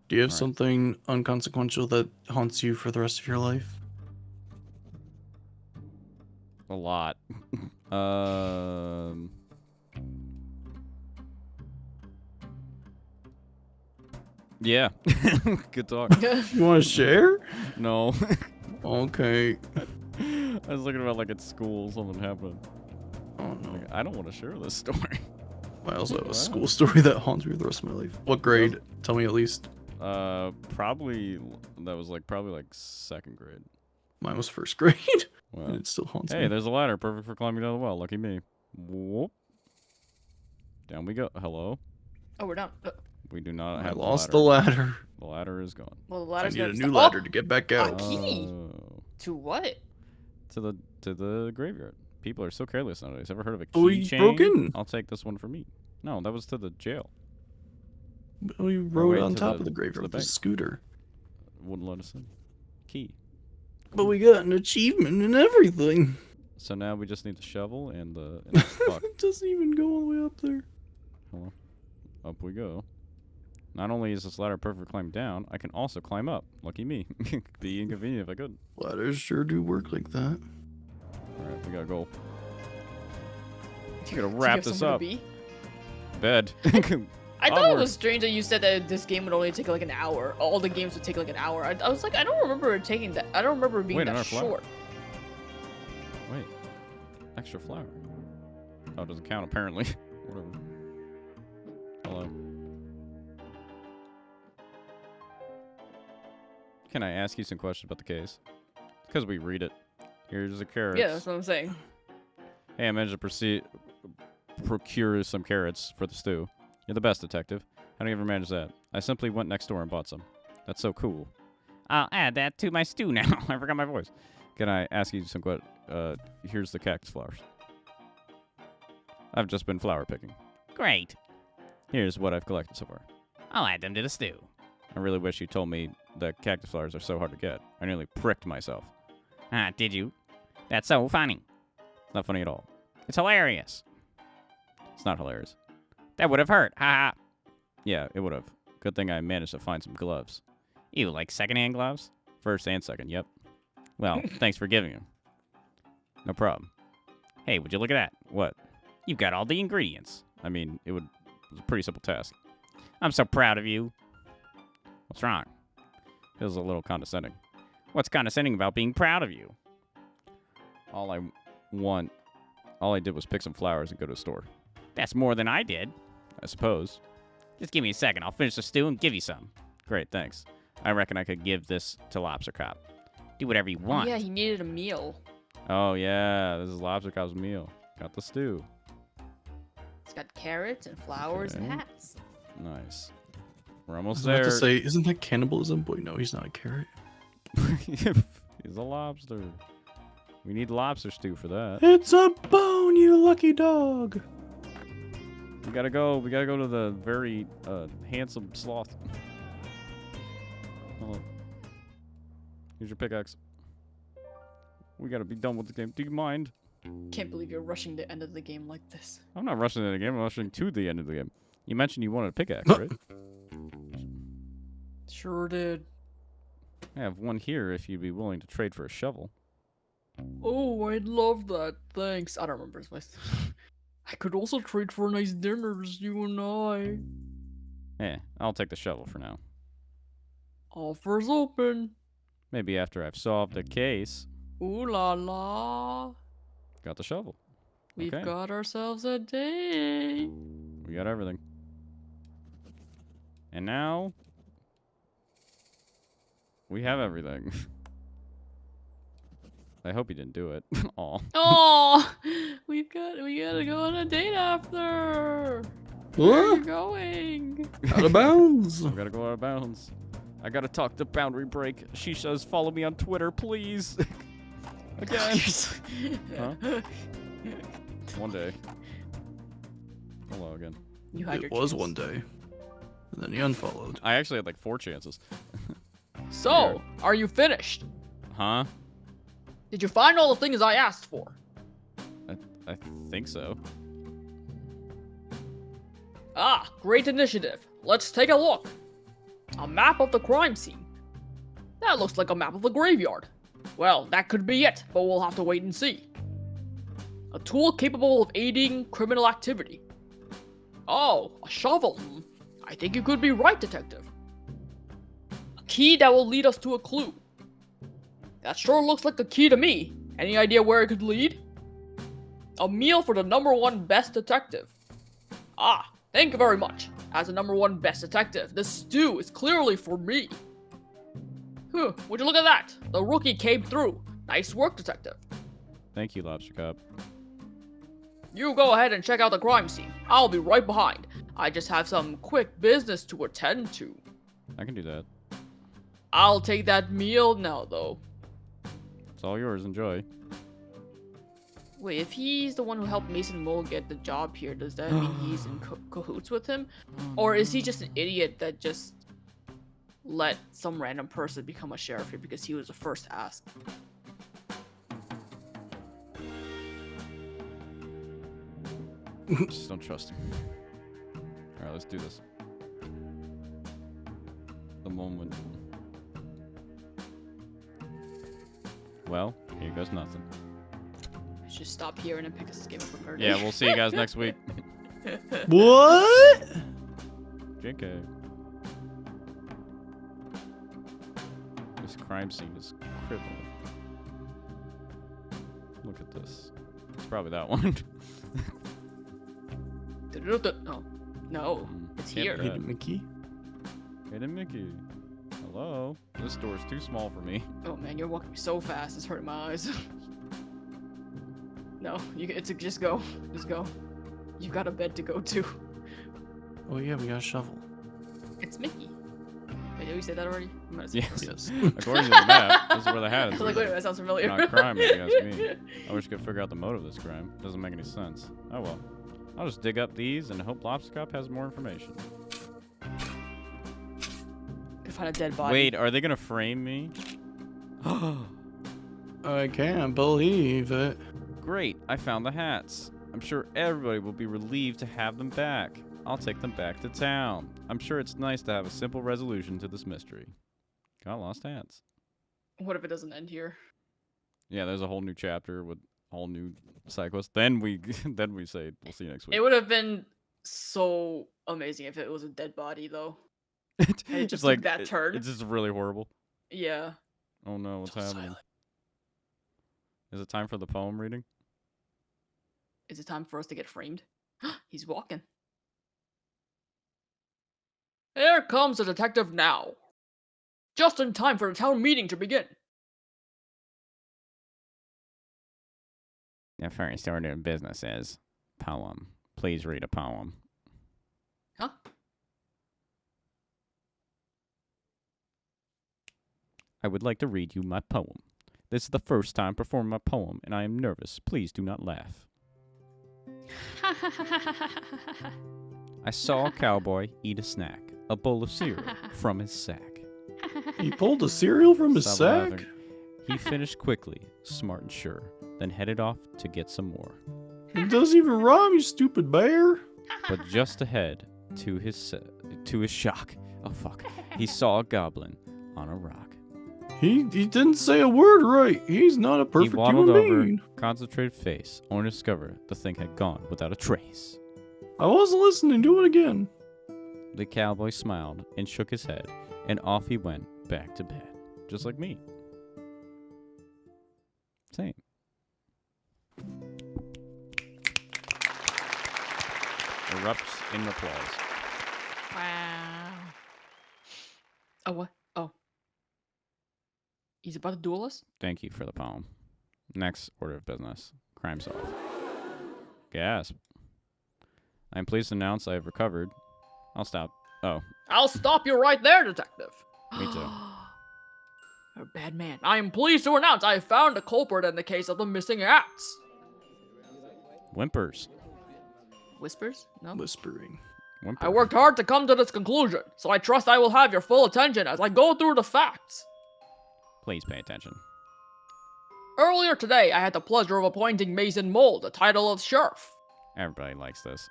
Do you have All right. something unconsequential that haunts you for the rest of your life? A lot. um. Yeah. Good talk. You want to share? No. Okay. I was looking about like at school something happened. Oh no. Like, I don't want to share this story. I also have a Wow. school story that haunts me the rest of my life. What grade? Tell me at least. Probably that was probably like 2nd grade. Mine was 1st grade. Wow. And it still haunts me. Hey, there's a ladder, perfect for climbing down the well. Lucky me. Whoop. Down we go. Hello. Oh, we're done. We do not I have lost the the ladder. ladder. The ladder is gone. Well, the I ladder's need a gonna new stop. ladder to get back out. Key. Oh. To what? To the graveyard. People are so careless nowadays. Ever heard of a Oh, you keychain? broke in. I'll take this one for me. No, that was to the jail. Oh, you rode wait, on to top the- of the to graveyard the with a bank. scooter. Wouldn't let us in. Key. But we got an achievement and everything. So now we just need the shovel and the fuck. It doesn't even go all the way up there. Hello. Up we go. Not only is this ladder perfect for climbing down, I can also climb up. Lucky me. Be inconvenient if I could. Ladders sure do work like that. Alright, we gotta go. Do gotta you wrap have this somewhere to up. be? Bed. I thought it Onward. was strange that you said that this game would only take like an hour. All the games would take like an hour. I was like, I don't remember it taking that. I don't remember it being Wait, that another flower. short. Wait. Extra flower. Oh, it doesn't count apparently. Whatever. Hello. Can I ask you some questions about the case? Because we read it. Here's a carrot. Yeah, that's what I'm saying. Hey, I managed to procure some carrots for the stew. You're the best, detective. How do you ever manage that? I simply went next door and bought some. That's so cool. I'll add that to my stew now. I forgot my voice. Can I ask you some questions? Here's the cactus flowers. I've just been flower picking. Great. Here's what I've collected so far. I'll add them to the stew. I really wish you told me that cactus flowers are so hard to get. I nearly pricked myself. Ah, did you? That's so funny. Not funny at all. It's hilarious. It's not hilarious. That would have hurt. Ha ha. Yeah, it would have. Good thing I managed to find some gloves. You like secondhand gloves? First and second, yep. Well, thanks for giving them. No problem. Hey, would you look at that? What? You've got all the ingredients. I mean, it was a pretty simple task. I'm so proud of you. What's wrong? Feels a little condescending. What's condescending about being proud of you? All I did was pick some flowers and go to the store. That's more than I did, I suppose. Just give me a second. I'll finish the stew and give you some. Great, thanks. I reckon I could give this to Lobster Cop. Do whatever you want. Yeah, he needed a meal. Oh, yeah. This is Lobster Cop's meal. Got the stew. It's got carrots and flowers and Okay. hats. Nice. We're I almost was about there. to say, isn't that cannibalism? Boy, no, he's not a carrot. He's a lobster. We need lobster stew for that. It's a bone, you lucky dog. We gotta go. We gotta go to the very handsome sloth. Hello. Here's your pickaxe. We gotta be done with the game. Do you mind? Can't believe you're rushing the end of the game like this. I'm not rushing to the game. I'm rushing to the end of the game. You mentioned you wanted a pickaxe, right? Sure did. I have one here if you'd be willing to trade for a shovel. Oh, I'd love that. Thanks. I don't remember his voice. I could also trade for a nice dinner, just you and I. I'll take the shovel for now. Offers open. Maybe after I've solved the case. Ooh la la. Got the shovel. We've Okay. got ourselves a date. We got everything. And now we have everything. I hope he didn't do it. Aw. Oh, we gotta go on a date after. Where are you What? going? Out of bounds. We gotta go out of bounds. I gotta talk to Boundary Break. She says follow me on Twitter, please. Again. Huh? One day. Hello again. You had It your was chance. one day. And then he unfollowed. I actually had like 4 chances. So, are you finished? Huh? Did you find all the things I asked for? I think so. Ah, great initiative. Let's take a look. A map of the crime scene. That looks like a map of the graveyard. Well, that could be it, but we'll have to wait and see. A tool capable of aiding criminal activity. Oh, a shovel. I think you could be right, Detective. A key that will lead us to a clue. That sure looks like a key to me. Any idea where it could lead? A meal for the #1 best detective. Ah, thank you very much. As the #1 best detective, this stew is clearly for me. Would you look at that? The rookie came through. Nice work, Detective. Thank you, Lobster Cop. You go ahead and check out the crime scene. I'll be right behind. I just have some quick business to attend to. I can do that. I'll take that meal now, though. It's all yours. Enjoy. Wait, if he's the one who helped Mason Mole get the job here, does that mean he's in cahoots with him? Or is he just an idiot that just let some random person become a sheriff here because he was the first to ask? Just don't trust him. Alright, let's do this. The moment. Well, here goes nothing. Let's just stop here and then pick this game up with her. Yeah, we'll see you guys next week. What? JK. This crime scene is criminal. Look at this. It's probably that one. Oh, no, it's here. Can't be that. Hidden Mickey. Hidden Mickey. Hello? This door's too small for me. Oh man, you're walking so fast, it's hurting my eyes. No, just go. Just go. You've got a bed to go to. Oh yeah, we got a shovel. It's Mickey. Wait, did we say that already? I might have said Yes. that. Yes. According to the map, this is where the hat I is. was like, wait, that sounds familiar. Not crime, if you ask me. I wish I could figure out the motive of this crime. Doesn't make any sense. Oh well. I'll just dig up these and hope Lobster Cop has more information. Could find a dead body. Wait, are they gonna frame me? I can't believe it. Great, I found the hats. I'm sure everybody will be relieved to have them back. I'll take them back to town. I'm sure it's nice to have a simple resolution to this mystery. Got lost hats. What if it doesn't end here? Yeah, there's a whole new chapter with whole new side quests. Then we say we'll see you next week. It would have been so amazing if it was a dead body, though. And it just It's took that turn. It's just really horrible. Yeah. Oh no, what's So happening? silent. Is it time for the poem reading? Is it time for us to get framed? He's walking. Here comes the detective now. Just in time for the town meeting to begin. The first order of business is poem. Please read a poem. Huh? I would like to read you my poem. This is the first time performing my poem, and I am nervous. Please do not laugh. I saw a cowboy eat a snack, a bowl of cereal from his sack. He pulled a cereal from his Stop sack? laughing. He finished quickly, smart and sure, then headed off to get some more. It doesn't even rhyme, you stupid bear. But just ahead, to his shock, oh fuck, he saw a goblin on a rock. He didn't say a word right. He's not a perfect He waddled human over, being. concentrated face, only to discover the thing had gone without a trace. I wasn't listening. Do it again. The cowboy smiled and shook his head, and off he went back to bed, just like me. Same. Erupts in applause. Wow. Oh, what? Oh. He's about to duel us? Thank you for the poem. Next order of business. Crime solved. Gasp. I am pleased to announce I have recovered. I'll stop. Oh, I'll stop you right there, detective. Me too. You're a bad man. I am pleased to announce I have found a culprit in the case of the missing hats. whimpers. Whispers? No? Whispering. Whimper. I worked hard to come to this conclusion, so I trust I will have your full attention as I go through the facts. Please pay attention. Earlier today, I had the pleasure of appointing Mason Mole the title of sheriff. Everybody likes this.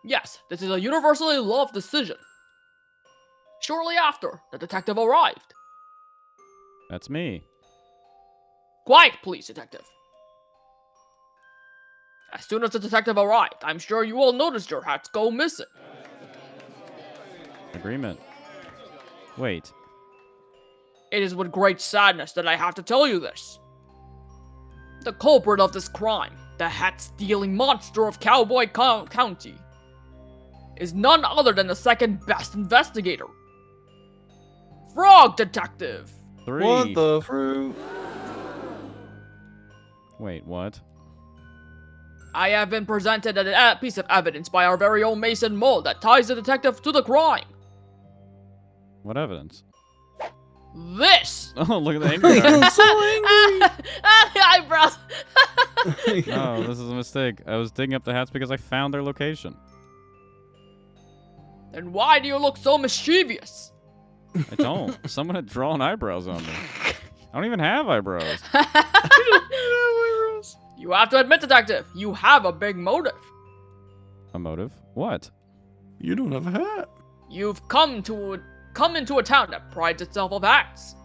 Yes, this is a universally loved decision. shortly after the detective arrived. That's me. Quiet, please, detective. As soon as the detective arrived, I'm sure you all noticed your hats go missing. Agreement. Wait. It is with great sadness that I have to tell you this. The culprit of this crime, the hat-stealing monster of Cowboy County, is none other than the second best investigator. Frog Detective! 3. What the fruit? Wait, what? I have been presented a piece of evidence by our very own Mason Mole that ties the detective to the crime. What evidence? This! Oh, look at the angry eyes. The eyebrows! No, this is a mistake. I was digging up the hats because I found their location. Then why do you look so mischievous? I don't. Someone had drawn eyebrows on me. I don't even have eyebrows. You have to admit, detective, you have a big motive. A motive? What? You don't have a hat. You've come into a town that prides itself of hats.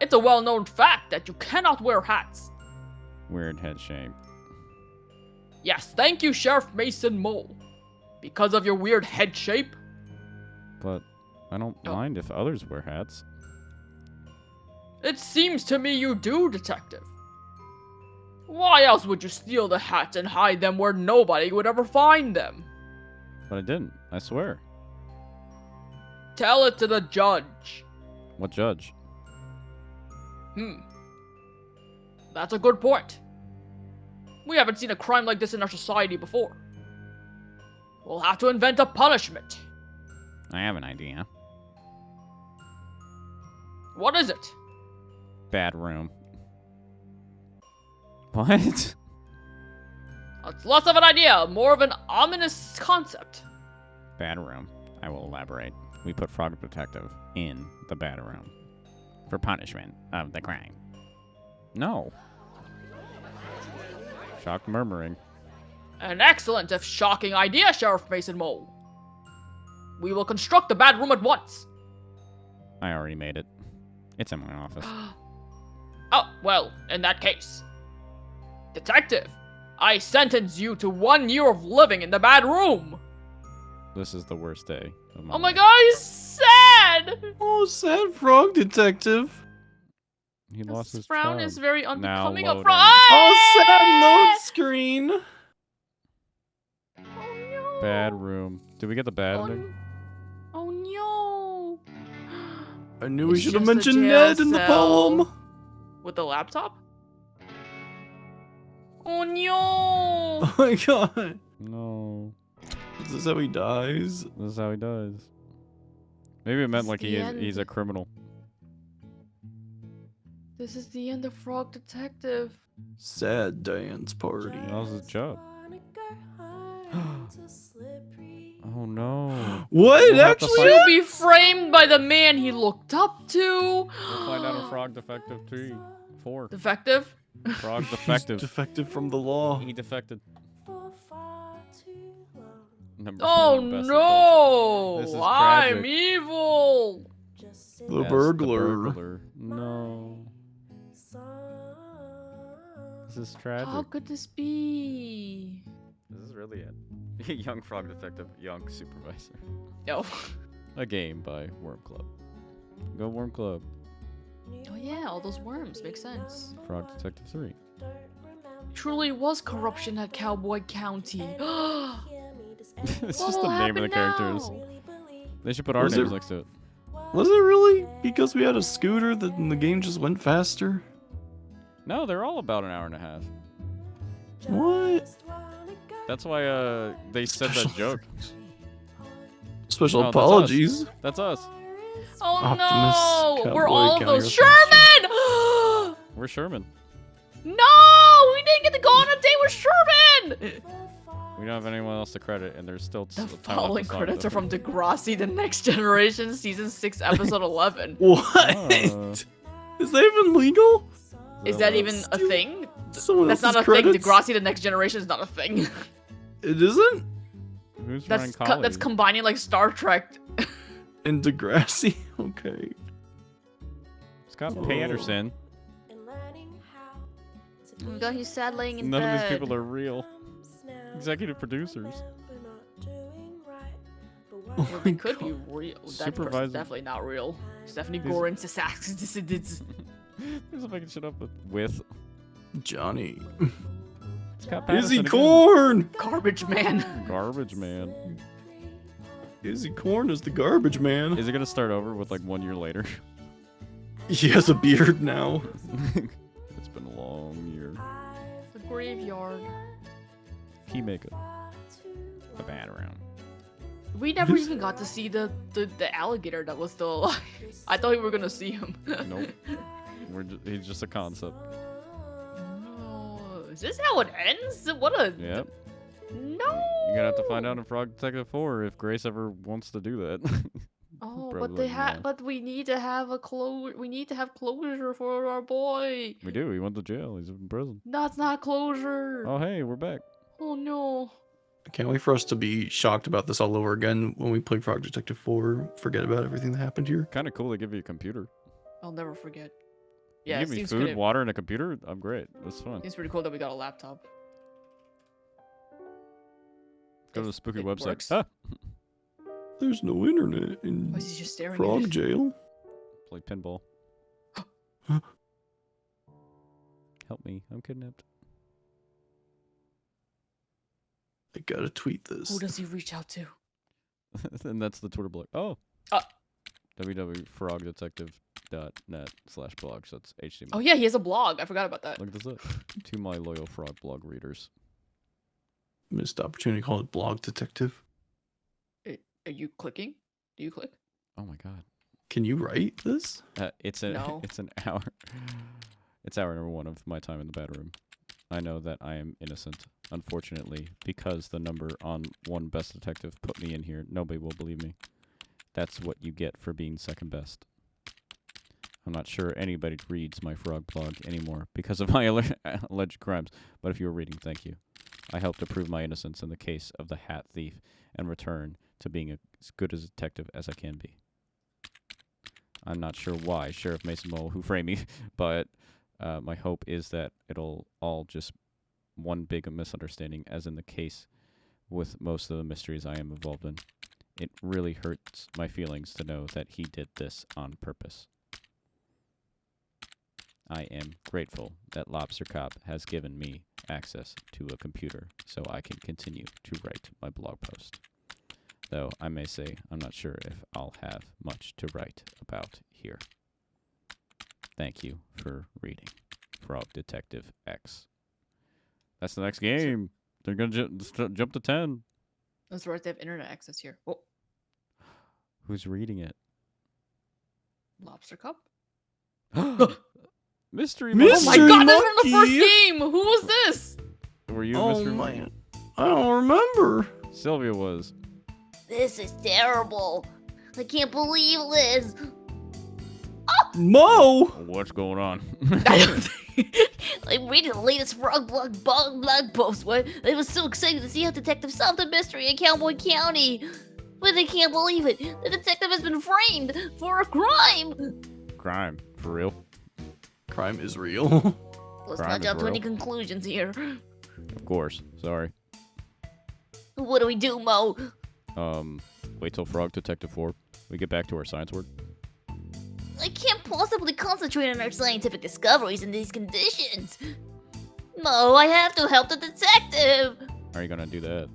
It's a well-known fact that you cannot wear hats. Weird head shape. Yes, thank you, Sheriff Mason Mole. Because of your weird head shape, But I don't Oh. mind if others wear hats. it seems to me you do, detective. Why else would you steal the hats and hide them where nobody would ever find them? But I didn't. I swear. Tell it to the judge. What judge? That's a good point. We haven't seen a crime like this in our society before. We'll have to invent a punishment. I have an idea. What is it? Bad room. What? It's less of an idea, more of an ominous concept. Bad room. I will elaborate. We put Frog Detective in the bad room for punishment of the crime. No. Shocked murmuring. An excellent, if shocking idea, Sheriff Mason Mole. We will construct the bad room at once. I already made it. It's in my office. Oh, well, in that case. Detective, I sentence you to 1 year of living in the bad room. This is the worst day of my Oh my life. god, he's sad! Oh, sad frog detective. He lost his frown job. is very Now unbecoming of loading. frog. Oh, sad load screen. Oh no. Bad room. Did we get the bad Oh, ending? oh no. I knew we It's should have just a mentioned jail Ned in the cell. poem. With the laptop? Oh no. Oh my god. No. Is this how he dies? This is how he dies. Maybe it meant It's like the he's a end. criminal. This is the end of Frog Detective. Sad dance party. That was his job. Oh no. What? We'll have to Actually? find- To be framed by the man he looked up to. We'll find out a Frog Defective 3. 4. Defective? Frog He's Defective. defective from the law. He defected. Number Oh 1 best no! This is I'm tragic. evil! The Yes, burglar. burglar. No. This is tragic. How could this be? This is really it. Young Frog Detective, Young Supervisor. No. A game by Worm Club. Go Worm Club. Oh yeah, all those worms. Makes sense. Frog Detective 3. Truly was corruption at Cowboy County. It's What just will the name of the happen characters. now? They should put our Was names it- next to it. Was it really? Because we had a scooter that the game just went faster? No, they're all about an hour and a half. What? That's why they said that joke. Special No, that's us. apologies. That's us. Oh Optimus, no! We're Cowboy all of County those. reference. Sherman! We're Sherman. No! We didn't get to go on a date with Sherman! We don't have anyone else to credit, and there's still The time left to following solve credits this. are from Degrassi, The Next Generation, Season 6, Episode 11. What? Oh. Is that even legal? Is that even a Dude, thing? Someone That's not else's a thing. credits? Degrassi, The Next Generation is not a thing. It isn't? Who's running That's college? that's combining like Star Trek. And Degrassi. Okay. Scott Oh. Patterson. Oh my god, he's sad laying in None bed. of these people are real. Executive producers. Oh Well, my they could be God. real. That Supervisor- person's definitely not real. Stephanie These- Gorin's assassins. There's if I can shut up with Johnny. Scott Izzy Patterson again. Corn. Garbage man. Garbage man. Izzy Corn is the garbage man. Is it gonna start over with like 1 year later? He has a beard now. It's been a long year. The graveyard. Keymaker. The battleground. We never even got to see the alligator that was still alive. I thought we were gonna see him. Nope. He's just a concept. No. Is this how it ends? What a Yep. no. You're gonna have to find out in Frog Detective 4 if Grace ever wants to do that. Oh, Probably but they not. but we need to have we need to have closure for our boy. We do. He went to jail. He's in prison. That's not closure. Oh, hey, we're back. Oh no. I can't wait for us to be shocked about this all over again when we play Frog Detective 4. Forget about everything that happened here. Kind of cool they give you a computer. I'll never forget. You Yeah, give it me seems food, pretty, water, and a computer. I'm great. That's fun. seems pretty cool that we got a laptop. Go to the If spooky it website. works. Ah, There's no internet in Why is he just staring at Frog it? Jail. play pinball. Huh? Help me. I'm kidnapped. I gotta tweet this. Who does he reach out to? And that's the Twitter blog. Oh. Uh. www.frogdetective.net/blog. So it's HTML. Oh yeah, he has a blog. I forgot about that. Look at this up. To my loyal frog blog readers. Missed opportunity to call it Blog Detective. Are you clicking? Do you click? Oh my god. Can you write this? It's an No. it's an hour. It's hour number 1 of my time in the bedroom. I know that I am innocent. Unfortunately, because the number on one best detective put me in here, nobody will believe me. That's what you get for being second best. I'm not sure anybody reads my frog blog anymore because of my alleged crimes, but if you were reading, thank you. I hope to prove my innocence in the case of the hat thief and return to being as good a detective as I can be. I'm not sure why Sheriff Mason Mole who framed me, but my hope is that it'll all just one big misunderstanding, as in the case with most of the mysteries I am involved in. It really hurts my feelings to know that he did this on purpose. I am grateful that Lobster Cop has given me access to a computer so I can continue to write my blog post. Though I may say I'm not sure if I'll have much to write about here. Thank you for reading Frog Detective X. That's the next game. They're gonna jump to 10. That's right. They have internet access here. Oh, Who's reading it? Lobster Cup. Mystery. Oh my Mystery god, that's from the first Monkey! game. Who was this? Were you Oh Mystery? my! I don't remember. Sylvia was. This is terrible. I can't believe this. Mo. What's going on? I'm reading the latest frog blog post. What? It was so exciting to see how detectives solved the mystery in Cowboy County. But they can't believe it. The detective has been framed for a crime. Crime. For real? Crime is real. Let's Crime not is jump to any real. conclusions here. Of course. Sorry. What do we do, Mo? Wait till Frog Detective 4. We get back to our science work. I can't possibly concentrate on our scientific discoveries in these conditions. Mo, I have to help the detective. How are you gonna do that?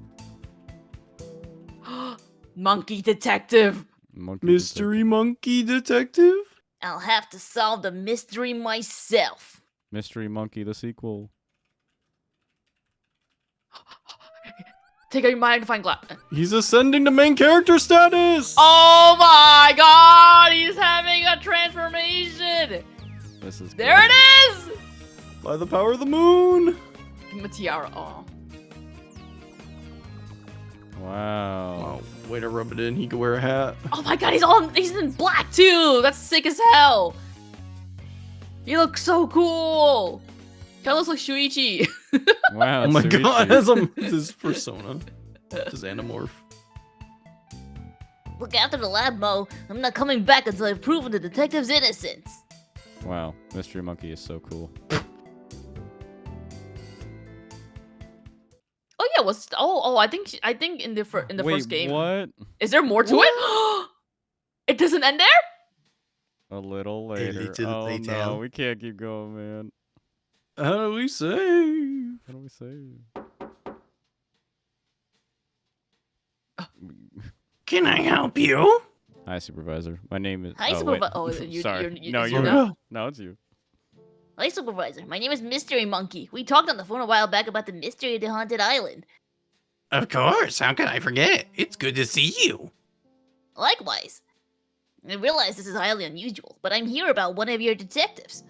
Monkey detective. Monkey Mystery Monkey Detective. I'll have to solve the mystery myself. Mystery Monkey, the sequel. Take out your magnifying glass. He's ascending to main character status. Oh my god, he's having a transformation. This is There good. it is. By the power of the moon. Give him a tiara. Oh. Wow. Oh, way to rub it in. He could wear a hat. Oh my god, he's in black too. That's sick as hell. He looks so cool. Kind of looks like Shuichi. Wow. Oh my Suichi. god, that's his persona. His anamorph. Look after the lab, Mo. I'm not coming back until I've proven the detective's innocence. Wow, Mystery Monkey is so cool. Oh yeah, I think in the Wait, first game. what? Is there more to it? It doesn't end there? A little They later. to the Oh no, detail. we can't keep going, man. How do we save? What do we say? Can I help you? Hi, supervisor. My name is. Hi, wait. supervisor. Oh, Sorry. you No, it's you're you not. now? No, it's you. Hi, supervisor. My name is Mystery Monkey. We talked on the phone a while back about the mystery of the haunted island. Of course. How can I forget? It's good to see you. Likewise. I realize this is highly unusual, but I'm here about one of your detectives.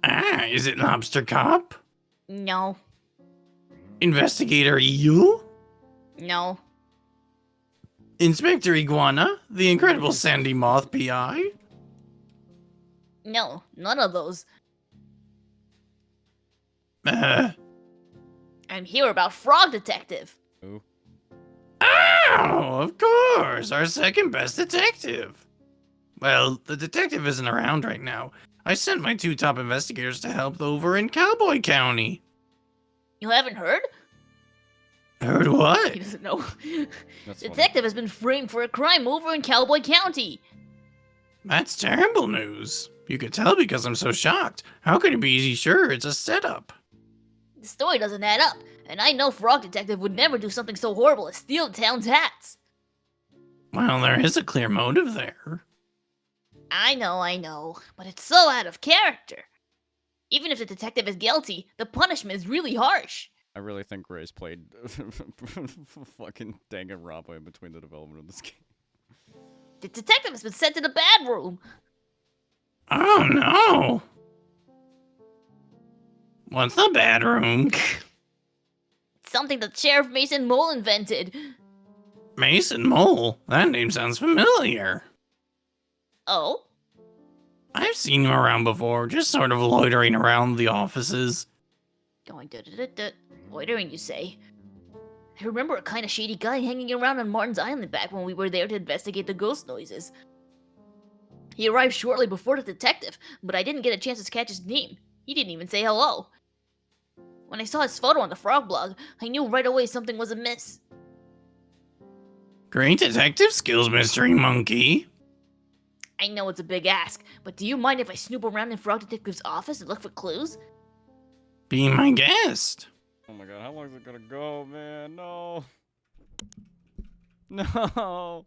Ah, is it Lobster Cop? No. Investigator Eel? No. Inspector Iguana? The Incredible Sandy Moth PI? No. None of those. I'm here about Frog Detective. Ooh. Oh, of course. Our second best detective. Well, the detective isn't around right now. I sent my 2 top investigators to help over in Cowboy County. You haven't heard? Heard what? He doesn't know. That's funny. Detective has been framed for a crime over in Cowboy County. That's terrible news. You could tell because I'm so shocked. How can you be sure it's a setup? The story doesn't add up, and I know Frog Detective would never do something so horrible as steal the town's hats. Well, there is a clear motive there. I know, but it's so out of character. Even if the detective is guilty, the punishment is really harsh. I really think Gray's played fucking Danganronpa in between the development of this game. The detective has been sent to the bad room. Oh no! What's the bad room? It's something that Sheriff Mason Mole invented. Mason Mole? That name sounds familiar. Oh? I've seen him around before, just sort of loitering around the offices. Going loitering, you say? I remember a kind of shady guy hanging around on Martin's Island back when we were there to investigate the ghost noises. He arrived shortly before the detective, but I didn't get a chance to catch his name. He didn't even say hello. When I saw his photo on the Frog blog, I knew right away something was amiss. Great detective skills, Mystery Monkey. I know it's a big ask, but do you mind if I snoop around in Frog Detective's office and look for clues? Be my guest. Oh my god, how long is it gonna go, man? No. No.